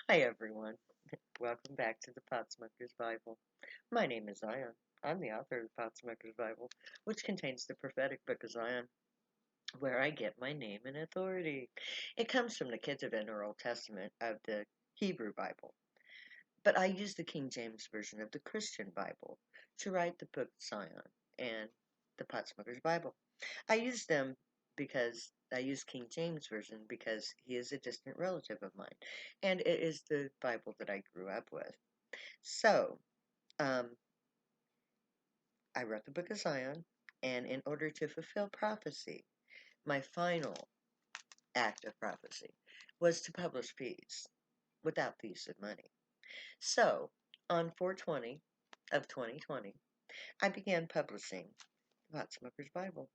Hi, everyone. Welcome back to the Potsmoker's Bible. My name is Zion. I'm the author of the Potsmoker's Bible, which contains the prophetic book of Zion, where I get my name and authority. It comes from the Ketuvim or Old Testament of the Hebrew Bible, but I use the King James Version of the Christian Bible to write the book of Zion and the Potsmoker's Bible. I use them because I use King James Version because he is a distant relative of mine, and it is the Bible that I grew up with. So, um, I wrote the Book of Zion, and in order to fulfill prophecy, my final act of prophecy was to publish peace without the use of money. So, on 4/20 of 2020, I began publishing the Pot Smoker's Bible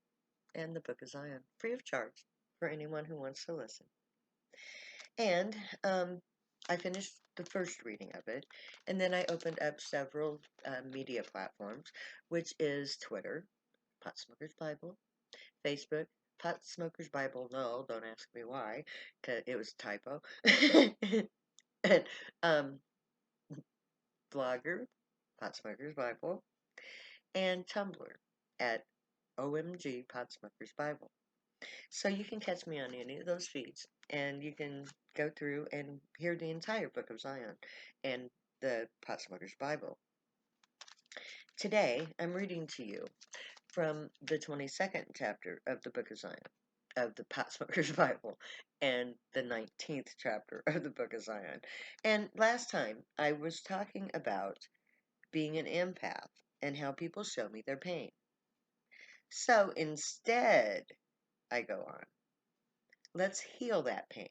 and the Book of Zion free of charge for anyone who wants to listen. And I finished the first reading of it, and then I opened up several media platforms, which is Twitter, Pot Smokers Bible, Facebook, Pot Smokers Bible. No, don't ask me why, because it was a typo. and, um, Blogger, Pot Smokers Bible, and Tumblr at OMG Pot Smokers Bible. So you can catch me on any of those feeds, and you can go through and hear the entire Book of Zion and the Pot Smokers Bible. Today, I'm reading to you from the 22nd chapter of the Book of Zion, of the Pot Smokers Bible, and the 19th chapter of the Book of Zion. And last time, I was talking about being an empath and how people show me their pain. So instead, I go on, let's heal that pain.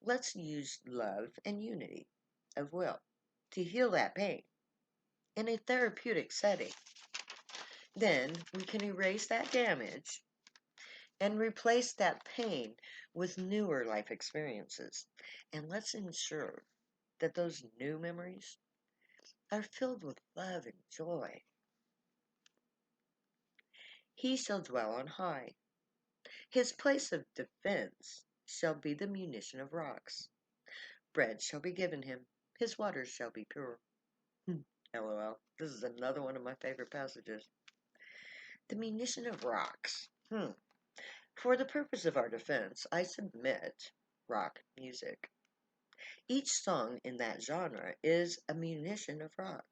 Let's use love and unity of will to heal that pain in a therapeutic setting. Then we can erase that damage and replace that pain with newer life experiences. And let's ensure that those new memories are filled with love and joy. He shall dwell on high. His place of defense shall be the munition of rocks. Bread shall be given him. His waters shall be pure. LOL. This is another one of my favorite passages. The munition of rocks. For the purpose of our defense, I submit rock music. Each song in that genre is a munition of rock.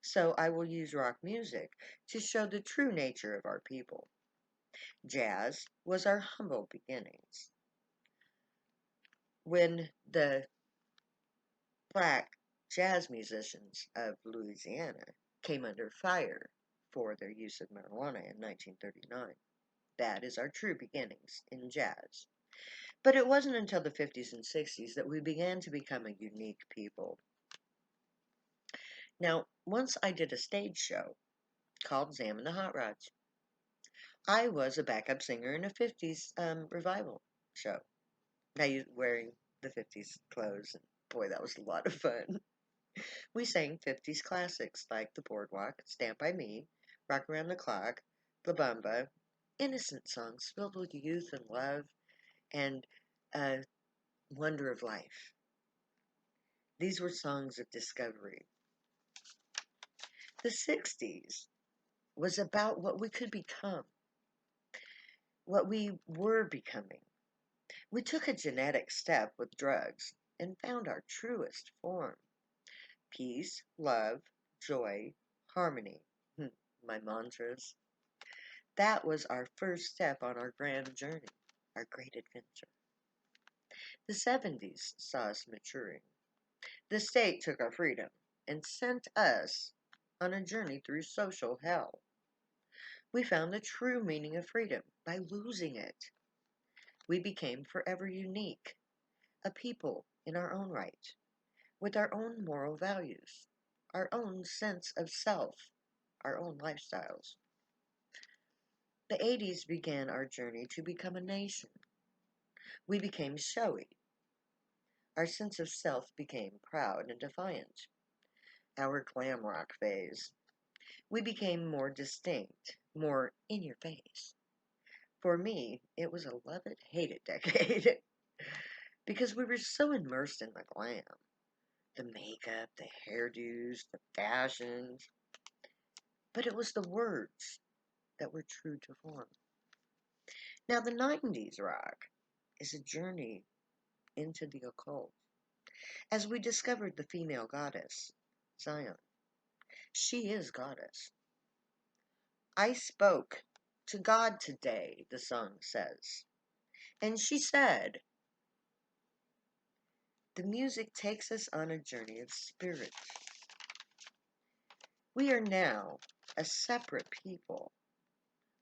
So I will use rock music to show the true nature of our people. Jazz was our humble beginnings. When the black jazz musicians of Louisiana came under fire for their use of marijuana in 1939. That is our true beginnings in jazz. But it wasn't until the 50s and 60s that we began to become a unique people. Now, once I did a stage show called Zam and the Hot Rods. I was a backup singer in a 50s revival show. I was wearing the 50s clothes, and boy, that was a lot of fun. We sang 50s classics like The Boardwalk, Stand By Me, Rock Around the Clock, La Bamba, innocent songs filled with youth and love and wonder of life. These were songs of discovery. The 60s was about what we could become, what we were becoming. We took a genetic step with drugs and found our truest form. Peace, love, joy, harmony. My mantras. That was our first step on our grand journey, our great adventure. The 70s saw us maturing. The state took our freedom and sent us on a journey through social hell. We found the true meaning of freedom by losing it. We became forever unique, a people in our own right, with our own moral values, our own sense of self, our own lifestyles. The 80s began our journey to become a nation. We became showy. Our sense of self became proud and defiant. Our glam rock phase. We became more distinct, more in your face. For me, it was a love it, hate it decade. because we were so immersed in the glam, the makeup, the hairdos, the fashions, but it was the words that were true to form. Now, the 90s rock is a journey into the occult as we discovered the female goddess, Zion. She is goddess. I spoke to God today, the song says, and she said, the music takes us on a journey of spirit. We are now a separate people.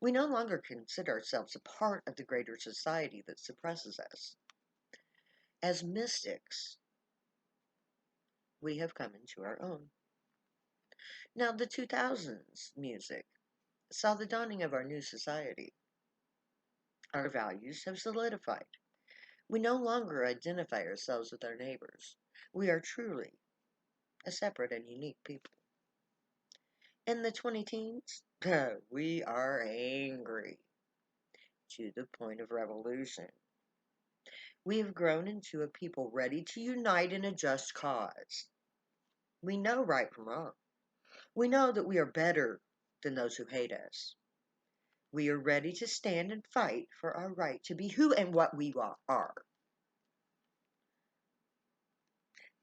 We no longer consider ourselves a part of the greater society that suppresses us. As mystics, we have come into our own. Now, the 2000s music saw the dawning of our new society. Our values have solidified. We no longer identify ourselves with our neighbors. We are truly a separate and unique people. In the 20 teens, we are angry to the point of revolution. We have grown into a people ready to unite in a just cause. We know right from wrong. We know that we are better than those who hate us. We are ready to stand and fight for our right to be who and what we are.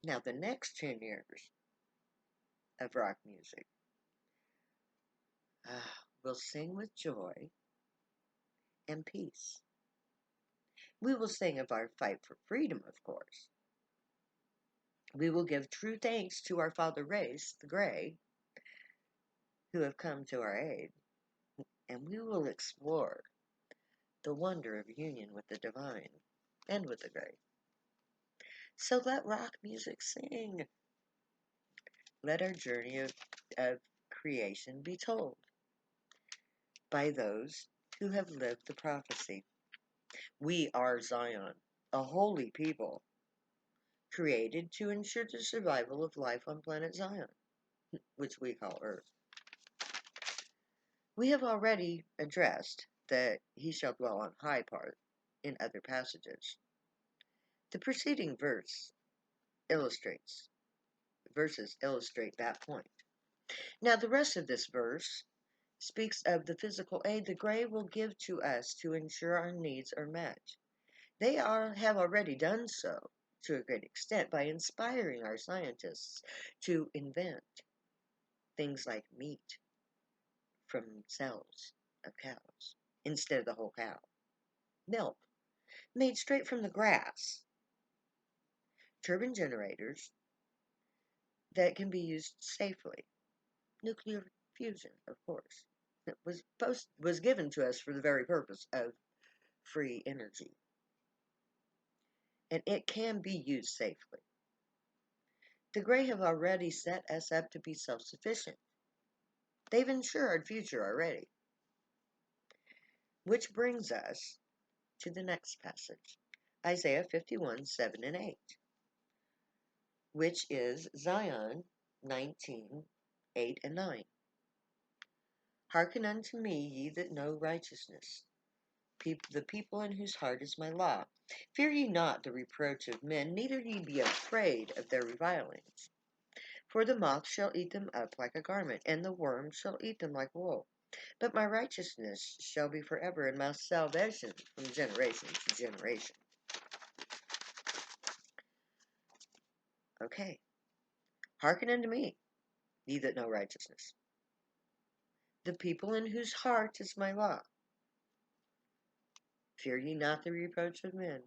Now, the next 10 years of rock music will sing with joy and peace. We will sing of our fight for freedom, of course. We will give true thanks to our father race, the Gray, who have come to our aid, and we will explore the wonder of union with the divine and with the Gray. So let rock music sing. Let our journey of creation be told by those who have lived the prophecy. We are Zion, a holy people, created to ensure the survival of life on planet Zion, which we call Earth. We have already addressed that he shall dwell on high part in other passages. The preceding verses illustrate that point. Now, the rest of this verse speaks of the physical aid the Gray will give to us to ensure our needs are met. They have already done so to a great extent by inspiring our scientists to invent things like meat from cells of cows instead of the whole cow, milk made straight from the grass, turbine generators that can be used safely, nuclear fusion, of course, that was given to us for the very purpose of free energy, and it can be used safely. The Gray have already set us up to be self-sufficient. They've ensured future already. Which brings us to the next passage, Isaiah 51, 7 and 8, which is Zion 19, 8 and 9. Hearken unto me, ye that know righteousness, the people in whose heart is my law. Fear ye not the reproach of men, neither ye be afraid of their revilings. For the moth shall eat them up like a garment, and the worm shall eat them like wool. But my righteousness shall be forever, and my salvation from generation to generation. Okay. Hearken unto me, ye that know righteousness, the people in whose heart is my law. Fear ye not the reproach of men,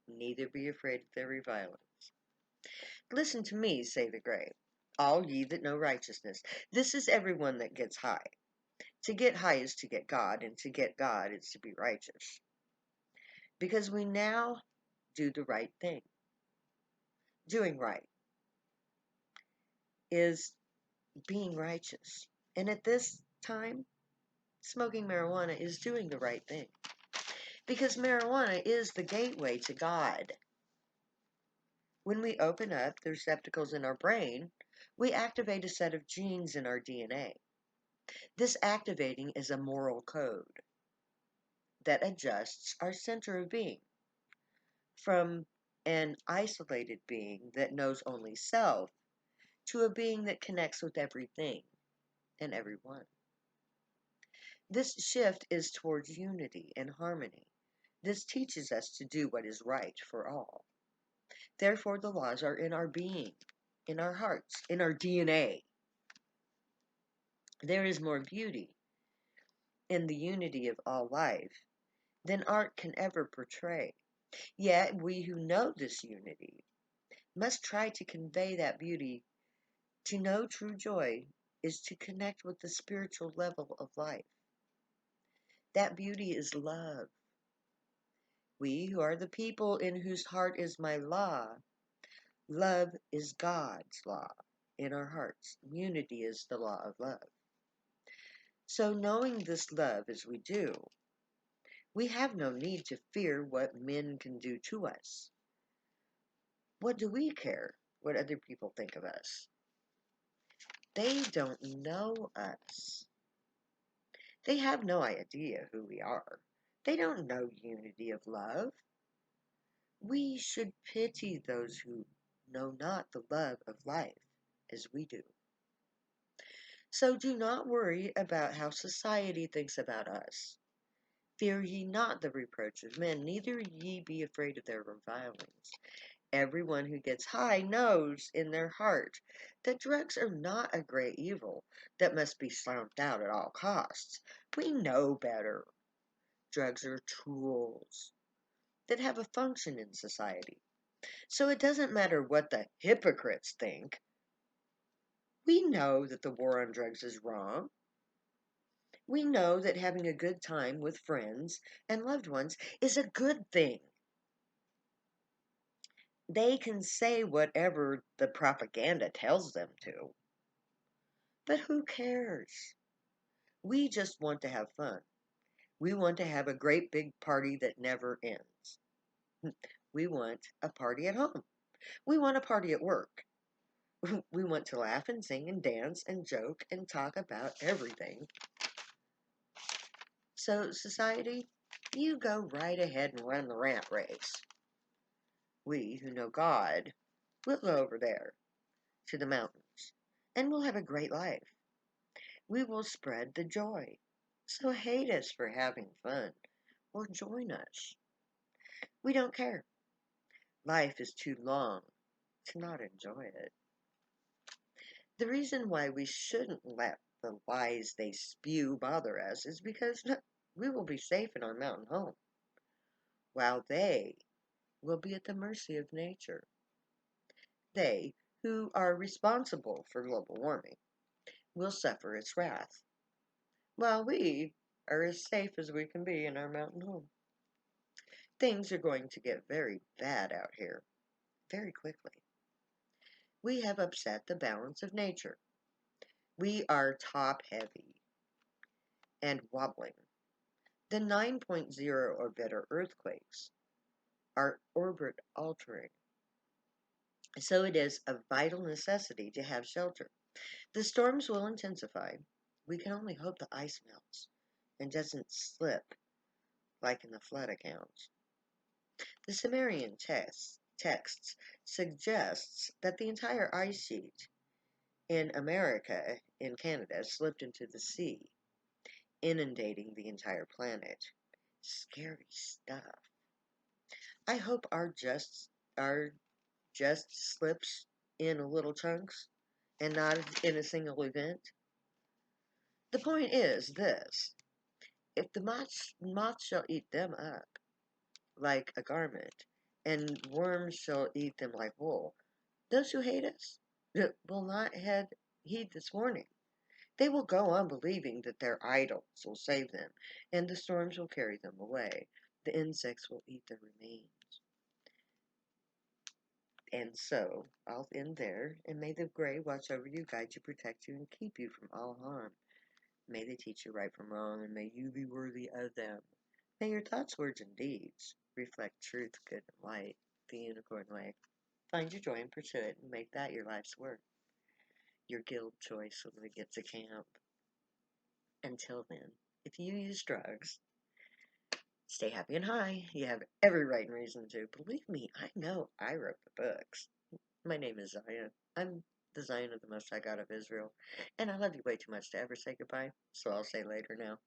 neither be afraid of their revilings. Listen to me, say the Gray, all ye that know righteousness. This is everyone that gets high. To get high is to get God, and to get God is to be righteous. Because we now do the right thing. Doing right is being righteous. And at this time, smoking marijuana is doing the right thing. Because marijuana is the gateway to God. When we open up the receptacles in our brain, we activate a set of genes in our DNA. This activating is a moral code that adjusts our center of being from an isolated being that knows only self to a being that connects with everything and everyone. This shift is towards unity and harmony. This teaches us to do what is right for all. Therefore, the laws are in our being, in our hearts, in our DNA. There is more beauty in the unity of all life than art can ever portray. Yet, we who know this unity must try to convey that beauty. To know true joy is to connect with the spiritual level of life. That beauty is love. We who are the people in whose heart is my law, love is God's law in our hearts. Unity is the law of love. So, knowing this love as we do, we have no need to fear what men can do to us. What do we care what other people think of us? They don't know us. They have no idea who we are. They don't know unity of love. We should pity those who know not the love of life as we do. So do not worry about how society thinks about us. Fear ye not the reproach of men, neither ye be afraid of their revilings. Everyone who gets high knows in their heart that drugs are not a great evil that must be stomped out at all costs. We know better. Drugs are tools that have a function in society. So it doesn't matter what the hypocrites think. We know that the war on drugs is wrong. We know that having a good time with friends and loved ones is a good thing. They can say whatever the propaganda tells them to. But who cares? We just want to have fun. We want to have a great big party that never ends. We want a party at home. We want a party at work. We want to laugh and sing and dance and joke and talk about everything. So, society, you go right ahead and run the rat race. We who know God will go over there to the mountains and we'll have a great life. We will spread the joy. So hate us for having fun or join us. We don't care. Life is too long to not enjoy it. The reason why we shouldn't let the lies they spew bother us is because we will be safe in our mountain home, while they will be at the mercy of nature. They, who are responsible for global warming, will suffer its wrath, while we are as safe as we can be in our mountain home. Things are going to get very bad out here, very quickly. We have upset the balance of nature. We are top heavy and wobbling. The 9.0 or better earthquakes are orbit altering, so it is a vital necessity to have shelter. The storms will intensify. We can only hope the ice melts and doesn't slip like in the flood accounts. The Sumerian texts suggests that the entire ice sheet in America and Canada slipped into the sea, inundating the entire planet. Scary stuff. I hope our just slips in little chunks and not in a single event. The point is this: if the moth shall eat them up like a garment, and worms shall eat them like wool, those who hate us will not heed this warning. They will go on believing that their idols will save them, and the storms will carry them away. The insects will eat their remains. And so, I'll end there, and may the Gray watch over you, guide you, protect you, and keep you from all harm. May they teach you right from wrong, and may you be worthy of them. May your thoughts, words, and deeds reflect truth, good, and light, the unicorn way. Find your joy and pursue it, and make that your life's work. Your guild choice when we get to camp. Until then, if you use drugs, Stay happy and high. You have every right and reason to. Believe me, I know I wrote the books. My name is Zion. I'm the Zion of the Most High God of Israel. And I love you way too much to ever say goodbye, so I'll say later now.